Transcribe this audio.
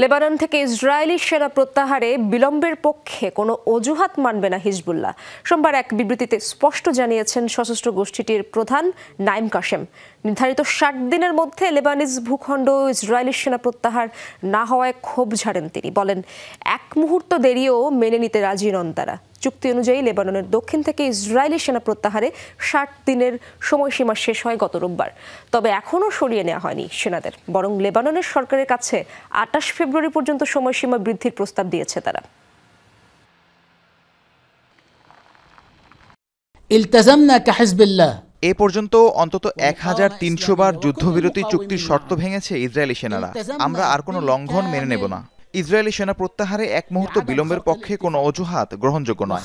Lebanon থেকে Israeli সেনা প্রত্যাহারে বিলম্বের পক্ষে কোনো অজুহাত মানবে না হিজবুল্লাহ। সোমবার এক বিবৃতিতে স্পষ্ট জানিয়েছেন সশস্ত্র গোষ্ঠীটির প্রধান নাইম কাশেম। নির্ধারিত 60 দিনের মধ্যে লেবানিজ ভূখণ্ড ইসরায়েলি সেনা প্রত্যাহার না হওয়ায় ক্ষোভ ঝাড়েন তিনি। বলেন, এক মুহূর্ত দেরিও মেনে নিতে রাজি নন তারা। চুক্তি অনুযায়ী লেবাননের দক্ষিণ থেকে ইসরায়েলি সেনা প্রত্যাহারে 60 দিনের সময়সীমা শেষ হয় গত রোববার। তবে এখনও সরিয়ে নেওয়া হয়নি সেনাদের, বরং লেবাননের সরকারের কাছে 28 ফেব্রুয়ারি পর্যন্ত সময়সীমা বৃদ্ধির প্রস্তাব দিয়েছে তারা। ইলতাজামনা কাহিজবিল্লাহ। এ পর্যন্ত অন্তত 1300 বার যুদ্ধবিরতি চুক্তির শর্ত ভেঙেছে ইসরায়েলি সেনারা। আমরা আর কোনো লঙ্ঘন মেনে নেব না। ইসরায়েলি সেনা প্রত্যাহারে এক মুহূর্ত বিলম্বের পক্ষে কোনো অজুহাত গ্রহণযোগ্য নয়।